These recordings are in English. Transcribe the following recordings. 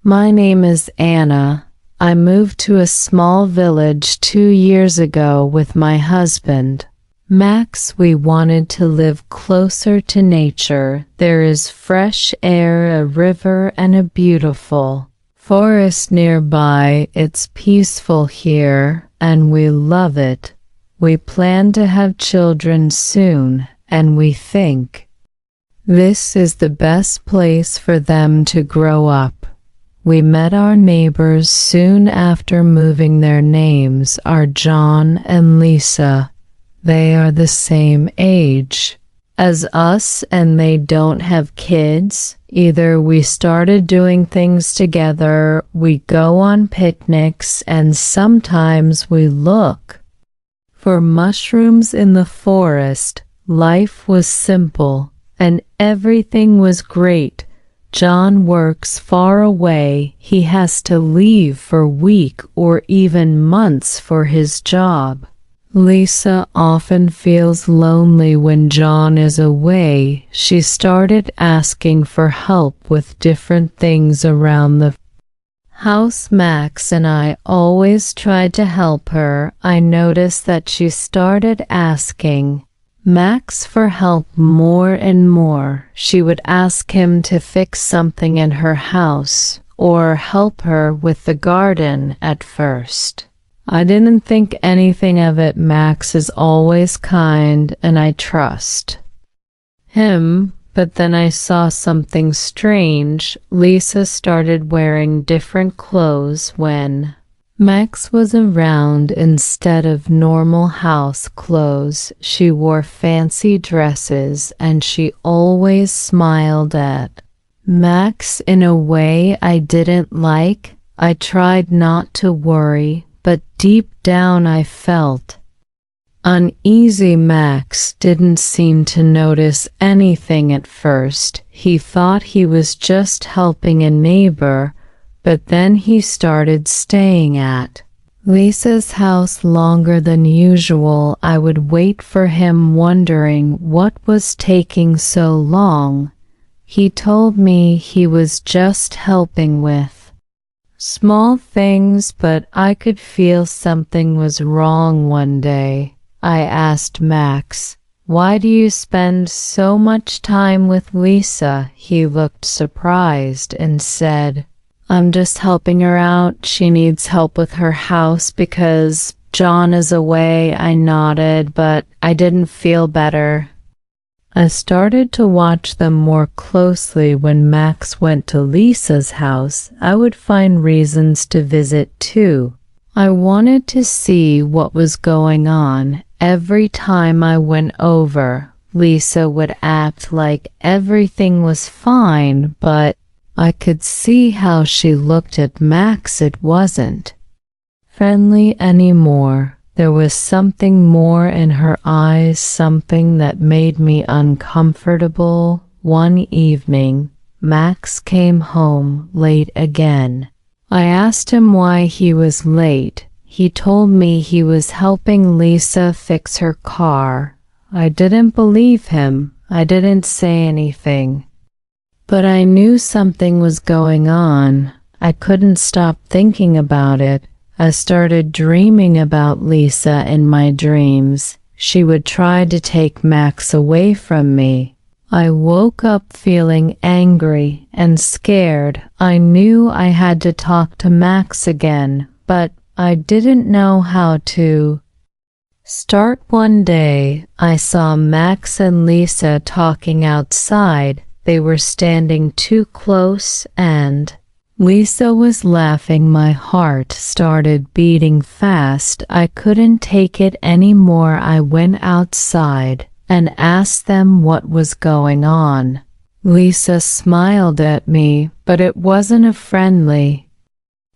My name is Anna. I moved to a small village 2 years ago with my husband. Max, we wanted to live closer to nature. There is fresh air, a river, and a beautiful forest nearby. It's peaceful here, and we love it. We plan to have children soon, and we think this is the best place for them to grow up. We met our neighbors soon after moving. Their names are John and Lisa. They are the same age as us and they don't have kids either. We started doing things together. We go on picnics and sometimes we look for mushrooms in the forest. Life was simple and everything was great. John works far away. He has to leave for weeks or even months for his job. Lisa often feels lonely when John is away. She started asking for help with different things around the house. Max and I always tried to help her. I noticed that she started asking Max for help more and more. She would ask him to fix something in her house or help her with the garden at first. I didn't think anything of it. Max is always kind and I trust him, but then I saw something strange. Lisa started wearing different clothes when Max was around. Instead of normal house clothes, she wore fancy dresses and she always smiled at Max in a way I didn't like. I tried not to worry, but deep down I felt uneasy. Max didn't seem to notice anything at first. He thought he was just helping a neighbor. But then he started staying at Lisa's house longer than usual. I would wait for him, wondering what was taking so long. He told me he was just helping with small things, but I could feel something was wrong. One day, I asked Max, "Why do you spend so much time with Lisa?" He looked surprised and said, "I'm just helping her out. She needs help with her house because John is away." I nodded, but I didn't feel better. I started to watch them more closely. When Max went to Lisa's house, I would find reasons to visit too. I wanted to see what was going on. Every time I went over, Lisa would act like everything was fine, but I could see how she looked at Max. It wasn't friendly anymore. There was something more in her eyes, something that made me uncomfortable. One evening, Max came home late again. I asked him why he was late. He told me he was helping Lisa fix her car. I didn't believe him. I didn't say anything. But I knew something was going on. I couldn't stop thinking about it. I started dreaming about Lisa in my dreams. She would try to take Max away from me. I woke up feeling angry and scared. I knew I had to talk to Max again, but I didn't know how to start. One day, I saw Max and Lisa talking outside. They were standing too close and Lisa was laughing. My heart started beating fast. I couldn't take it anymore. I went outside and asked them what was going on. Lisa smiled at me, but it wasn't a friendly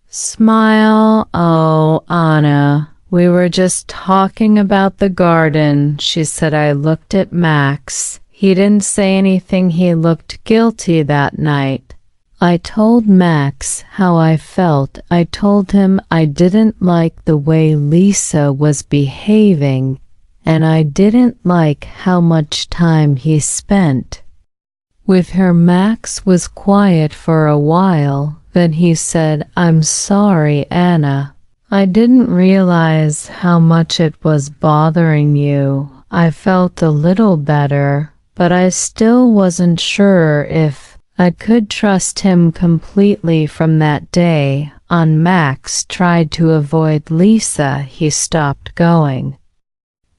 smile. "Oh, Anna, we were just talking about the garden," she said. I looked at Max. He didn't say anything. He looked guilty that night. I told Max how I felt. I told him I didn't like the way Lisa was behaving, and I didn't like how much time he spent with her. Max was quiet for a while. Then he said, "I'm sorry, Anna. I didn't realize how much it was bothering you." I felt a little better, but I still wasn't sure if I could trust him completely. From that day on, Max tried to avoid Lisa. He stopped going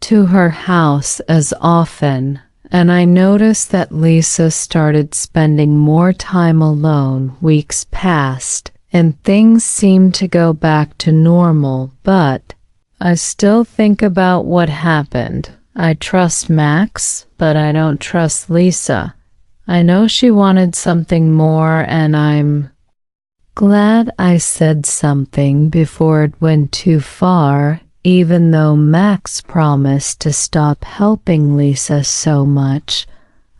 to her house as often, and I noticed that Lisa started spending more time alone. Weeks passed, and things seemed to go back to normal, but I still think about what happened. I trust Max, but I don't trust Lisa. I know she wanted something more, and I'm glad I said something before it went too far. Even though Max promised to stop helping Lisa so much,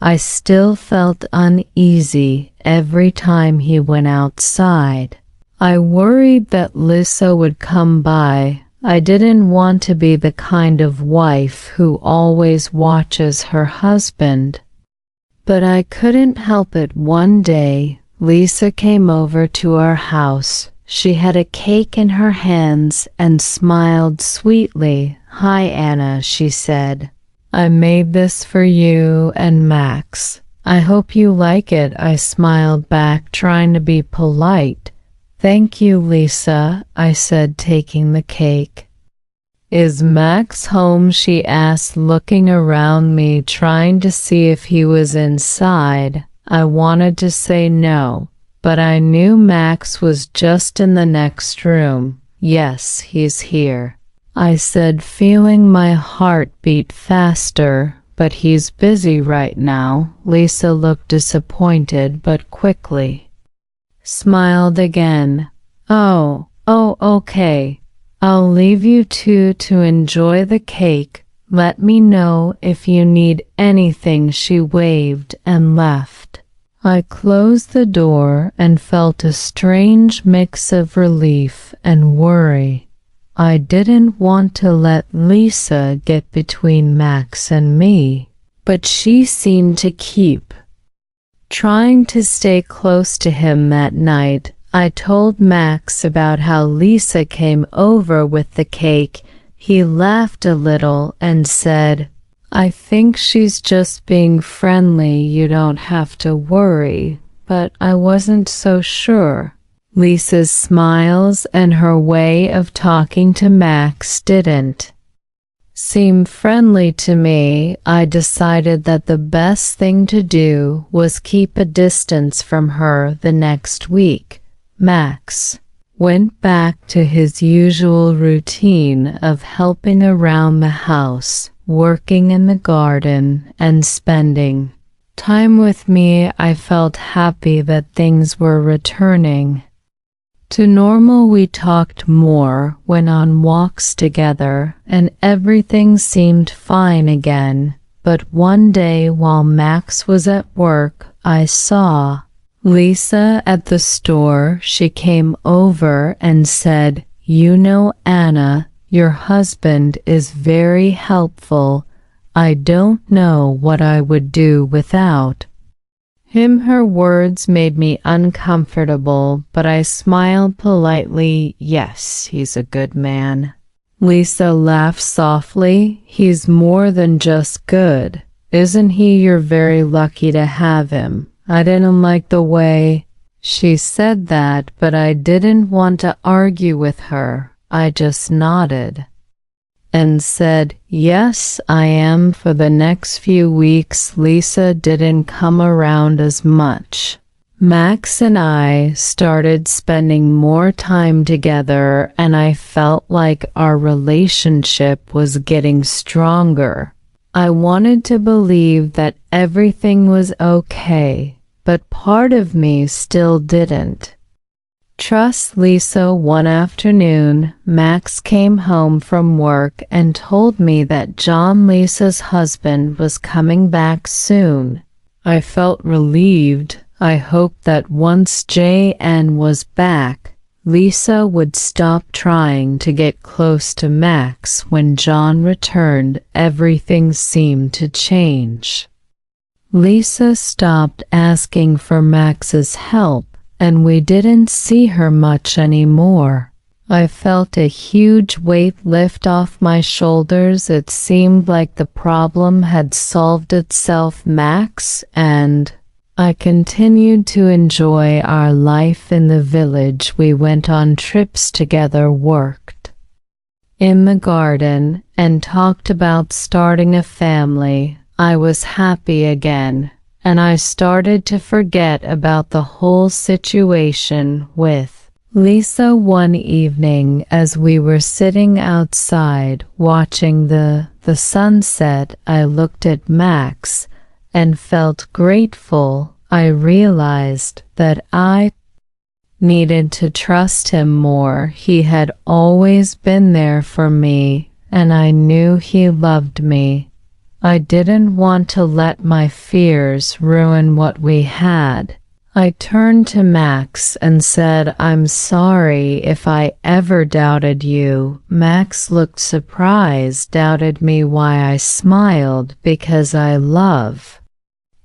I still felt uneasy every time he went outside. I worried that Lisa would come by. I didn't want to be the kind of wife who always watches her husband. But I couldn't help it. One day, Lisa came over to our house. She had a cake in her hands and smiled sweetly. "Hi, Anna," she said. "I made this for you and Max. I hope you like it." I smiled back, trying to be polite. "Thank you, Lisa," I said, taking the cake. "Is Max home?" she asked, looking around me, trying to see if he was inside. I wanted to say no, but I knew Max was just in the next room. "Yes, he's here," I said, feeling my heart beat faster. "But he's busy right now." Lisa looked disappointed, but quickly smiled again. Oh, okay. I'll leave you two to enjoy the cake. Let me know if you need anything." She waved and left. I closed the door and felt a strange mix of relief and worry. I didn't want to let Lisa get between Max and me, but she seemed to keep trying to stay close to him. That night, I told Max about how Lisa came over with the cake. He laughed a little and said, "I think she's just being friendly. You don't have to worry." But I wasn't so sure. Lisa's smiles and her way of talking to Max didn't seem friendly to me. I decided that the best thing to do was keep a distance from her. The next week, Max went back to his usual routine of helping around the house, working in the garden, and spending time with me. I felt happy that things were returning to normal. We talked more, went on walks together, and everything seemed fine again. But one day while Max was at work, I saw Lisa at the store. She came over and said, "You know, Anna, your husband is very helpful. I don't know what I would do without him." Her words made me uncomfortable, but I smiled politely. "Yes, he's a good man." Lisa laughed softly. "He's more than just good, isn't he? You're very lucky to have him." I didn't like the way she said that, but I didn't want to argue with her. I just nodded and said, "Yes, I am." For the next few weeks, Lisa didn't come around as much. Max and I started spending more time together, and I felt like our relationship was getting stronger. I wanted to believe that everything was okay, but part of me still didn't trust Lisa. One afternoon, Max came home from work and told me that John, Lisa's husband, was coming back soon. I felt relieved. I hoped that once JN was back, Lisa would stop trying to get close to Max. When John returned, everything seemed to change. Lisa stopped asking for Max's help and we didn't see her much anymore. I felt a huge weight lift off my shoulders. It seemed like the problem had solved itself, Max, and I continued to enjoy our life in the village. We went on trips together, worked in the garden, and talked about starting a family. I was happy again, and I started to forget about the whole situation with Lisa. One evening, as we were sitting outside watching the sunset, I looked at Max and felt grateful. I realized that I needed to trust him more. He had always been there for me, and I knew he loved me. I didn't want to let my fears ruin what we had. I turned to Max and said, "I'm sorry if I ever doubted you." Max looked surprised. "Doubted me?" Why? I smiled. "Because I love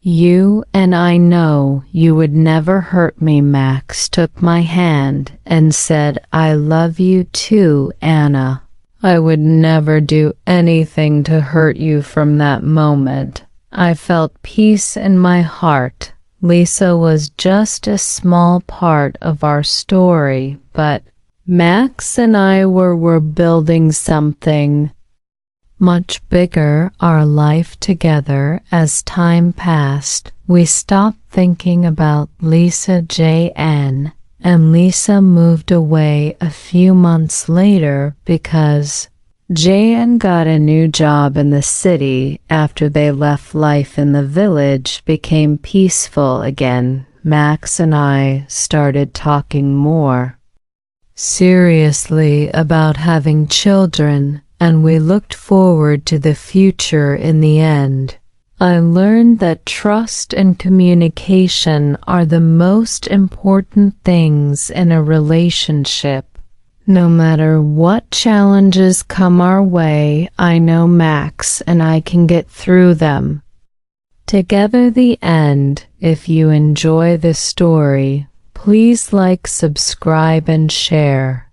you, and I know you would never hurt me." Max took my hand and said, "I love you too, Anna. I would never do anything to hurt you." From that moment, I felt peace in my heart. Lisa was just a small part of our story, but Max and I were building something much bigger, our life together. As time passed, we stopped thinking about Lisa J.N., and Lisa moved away a few months later because J.N. got a new job in the city. After they left, life in the village became peaceful again. Max and I started talking more seriously about having children, and we looked forward to the future. In the end, I learned that trust and communication are the most important things in a relationship. No matter what challenges come our way, I know Max and I can get through them together. The end. If you enjoy this story, please like, subscribe, and share.